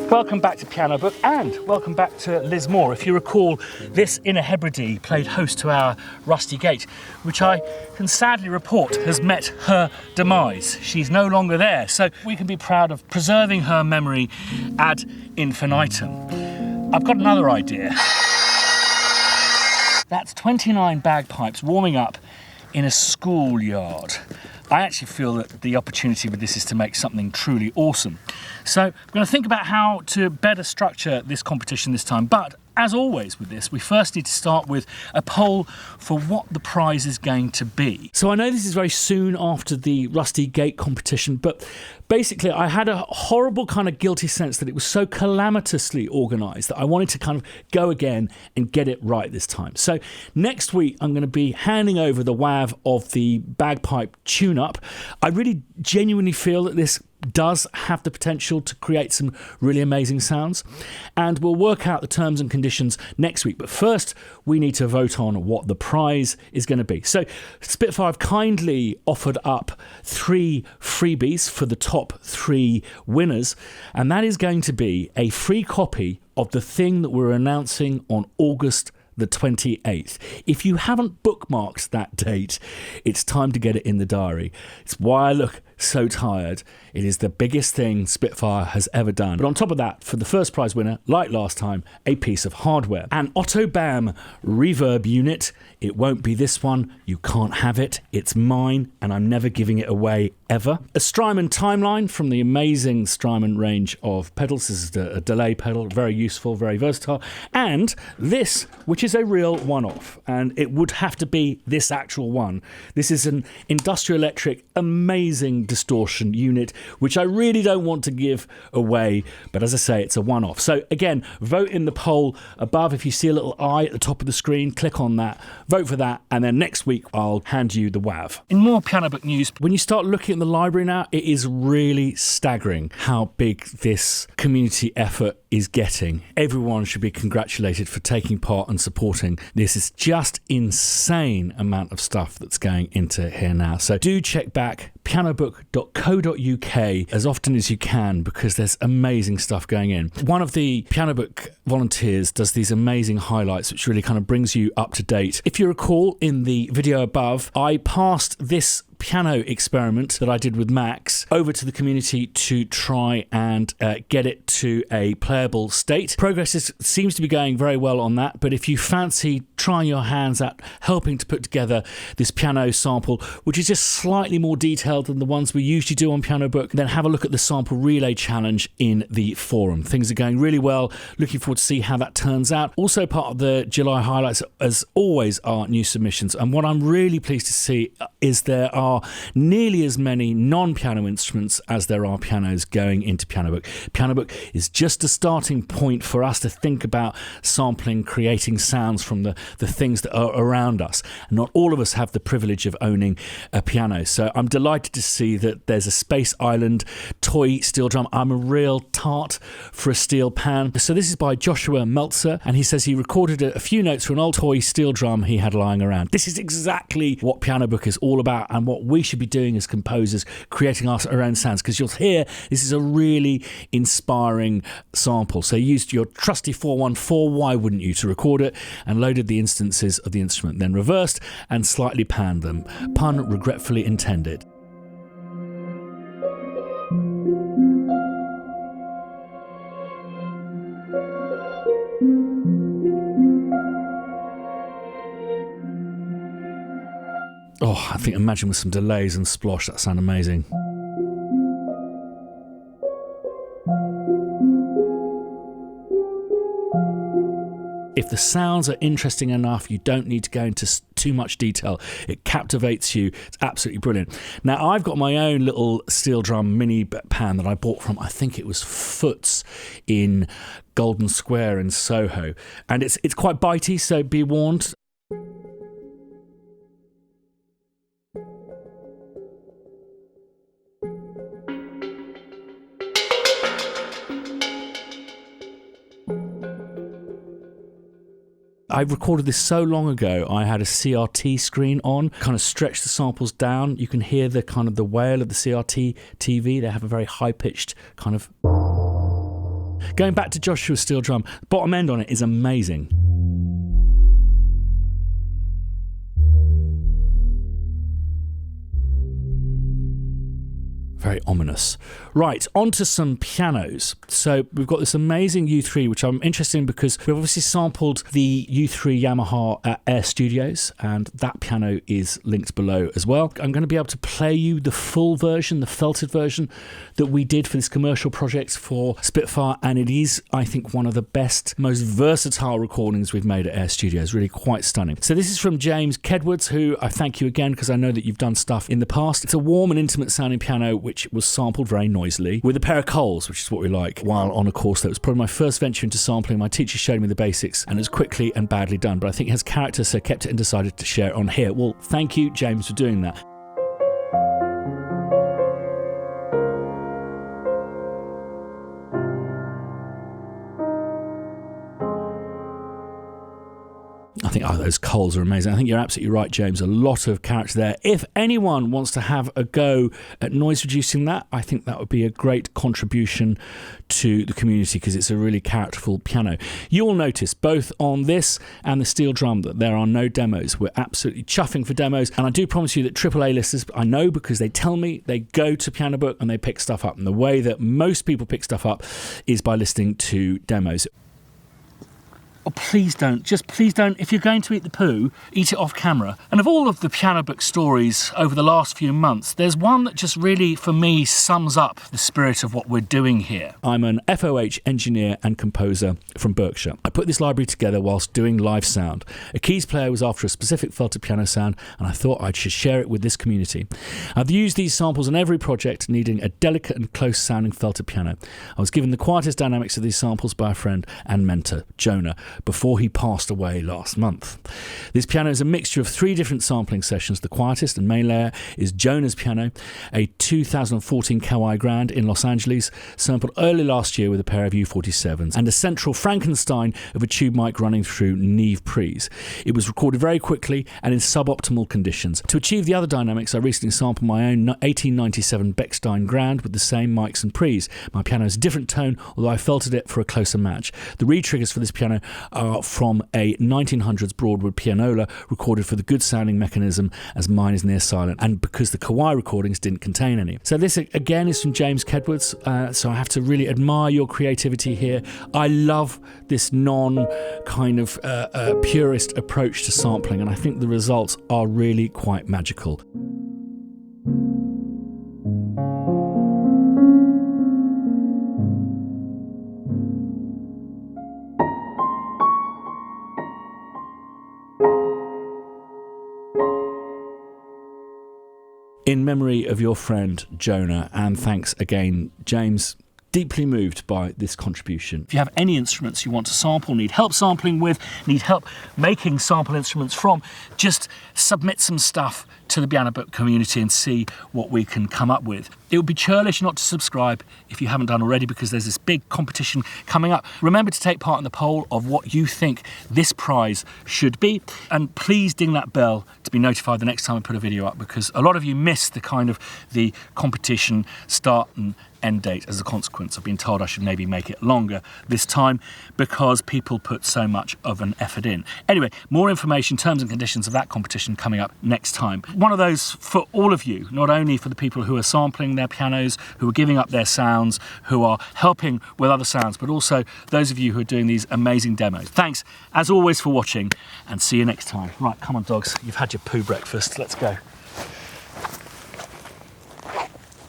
Welcome back to Pianobook and welcome back to Liz Moore. If you recall, this Inner Hebride played host to our Rusty Gate, which I can sadly report has met her demise. She's no longer there, so we can be proud of preserving her memory ad infinitum. I've got another idea. That's 29 bagpipes warming up in a schoolyard. I actually feel that the opportunity with this is to make something truly awesome. So I'm going to think about how to better structure this competition this time. But as always with this, we first need to start with a poll for what the prize is going to be. So I know this is very soon after the Rusty Gate competition, but basically I had a horrible kind of guilty sense that it was so calamitously organised that I wanted to kind of go again and get it right this time. So next week I'm going to be handing over the WAV of the bagpipe tune-up. I really genuinely feel that this does have the potential to create some really amazing sounds, and we'll work out the terms and conditions next week. But first we need to vote on what the prize is going to be. So Spitfire have kindly offered up 3 freebies for the top 3 winners, and that is going to be a free copy of the thing that we're announcing on August the 28th. If you haven't bookmarked that date, it's time to get it in the diary. It's why I look so tired. It is the biggest thing Spitfire has ever done. But on top of that, for the first prize winner, like last time, a piece of hardware. An Otto Bam reverb unit. It won't be this one. You can't have it. It's mine, and I'm never giving it away, ever. A Strymon timeline from the amazing Strymon range of pedals. This is a delay pedal, very useful, very versatile. And this, which is a real one-off, and it would have to be this actual one. This is an Industrial Electric amazing distortion unit, which I really don't want to give away, but as I say, it's a one-off. So again, vote in the poll above. If you see a little eye at the top of the screen, click on that, vote for that, and then next week I'll hand you the WAV. In more Pianobook news, when you start looking at the library now, it is really staggering how big this community effort is getting. Everyone should be congratulated for taking part and supporting. This is just insane amount of stuff that's going into here now. So do check back pianobook.co.uk as often as you can, because there's amazing stuff going in. One of the Pianobook volunteers does these amazing highlights, which really kind of brings you up to date. If you recall, in the video above, I passed this piano experiment that I did with Max over to the community to try and get it to a playable state. Progress seems to be going very well on that, but if you fancy trying your hands at helping to put together this piano sample, which is just slightly more detailed than the ones we usually do on Pianobook, then have a look at the sample relay challenge in the forum. Things are going really well. Looking forward to see how that turns out. Also part of the July highlights, as always, are new submissions, and what I'm really pleased to see is there are nearly as many non-piano instruments as there are pianos going into Pianobook. Pianobook is just a starting point for us to think about sampling, creating sounds from the things that are around us. Not all of us have the privilege of owning a piano, so I'm delighted to see that there's a Space Island toy steel drum. I'm a real tart for a steel pan. So this is by Joshua Meltzer, and he says he recorded a few notes for an old toy steel drum he had lying around. This is exactly what Pianobook is all about, and what we should be doing as composers, creating our own sounds, because you'll hear this is a really inspiring sample. So you used your trusty 414, why wouldn't you, to record it, and loaded the instances of the instrument, then reversed and slightly panned them. Pun regretfully intended. Oh, I think imagine with some delays and splosh, that sound amazing. If the sounds are interesting enough, you don't need to go into too much detail. It captivates you. It's absolutely brilliant. Now, I've got my own little steel drum mini pan that I bought from, I think it was Foots in Golden Square in Soho. And it's quite bitey, so be warned. I recorded this so long ago, I had a CRT screen on, kind of stretched the samples down. You can hear the kind of the wail of the CRT TV. They have a very high-pitched kind of... Going back to Joshua's steel drum, the bottom end on it is amazing. Very ominous. Right, on to some pianos. So we've got this amazing U3, which I'm interested in because we've obviously sampled the U3 Yamaha at Air Studios, and that piano is linked below as well. I'm going to be able to play you the full version, the felted version that we did for this commercial project for Spitfire, and it is, I think, one of the best, most versatile recordings we've made at Air Studios. Really quite stunning. So this is from James Kedwards, who I thank you again because I know that you've done stuff in the past. It's a warm and intimate sounding piano which was sampled very noisily with a pair of Coles, which is what we like, while on a course. That was probably my first venture into sampling. My teacher showed me the basics and it was quickly and badly done, but I think it has character, so kept it and decided to share it on here. Well, thank you, James, for doing that. I think, those Coles are amazing. I think you're absolutely right, James. A lot of character there. If anyone wants to have a go at noise reducing that, I think that would be a great contribution to the community because it's a really characterful piano. You will notice both on this and the steel drum that there are no demos. We're absolutely chuffing for demos, and I do promise you that AAA listers, I know because they tell me, they go to Pianobook and they pick stuff up, and the way that most people pick stuff up is by listening to demos. Oh, please don't. Just please don't. If you're going to eat the poo, eat it off camera. And of all of the Pianobook stories over the last few months, there's one that just really, for me, sums up the spirit of what we're doing here. I'm an FOH engineer and composer from Berkshire. I put this library together whilst doing live sound. A keys player was after a specific felted piano sound, and I thought I should share it with this community. I've used these samples on every project needing a delicate and close sounding felted piano. I was given the quietest dynamics of these samples by a friend and mentor, Jonah, before he passed away last month. This piano is a mixture of 3 different sampling sessions. The quietest and main layer is Jonah's piano, a 2014 Kawai Grand in Los Angeles, sampled early last year with a pair of U47s, and a central Frankenstein of a tube mic running through Neve Pre's. It was recorded very quickly and in suboptimal conditions. To achieve the other dynamics, I recently sampled my own 1897 Bechstein Grand with the same mics and pre's. My piano is a different tone, although I felted it for a closer match. The reed triggers for this piano are from a 1900s Broadwood pianola recorded for the good sounding mechanism, as mine is near silent, and because the Kawai recordings didn't contain any. So this again is from James Kedwards, so I have to really admire your creativity here. I love this kind of purist approach to sampling, and I think the results are really quite magical. In memory of your friend Jonah, and thanks again, James. Deeply moved by this contribution. If you have any instruments you want to sample, need help sampling with, need help making sample instruments from, just submit some stuff to the Pianobook community and see what we can come up with. It would be churlish not to subscribe if you haven't done already, because there's this big competition coming up. Remember to take part in the poll of what you think this prize should be, and please ding that bell to be notified the next time I put a video up, because a lot of you miss the competition start and end date as a consequence. I've been told I should maybe make it longer this time because people put so much of an effort in. Anyway, more information, terms and conditions of that competition coming up next time. One of those for all of you, not only for the people who are sampling their pianos, who are giving up their sounds, who are helping with other sounds, but also those of you who are doing these amazing demos. Thanks, as always, for watching, and see you next time. Right, come on, dogs. You've had your poo breakfast. Let's go.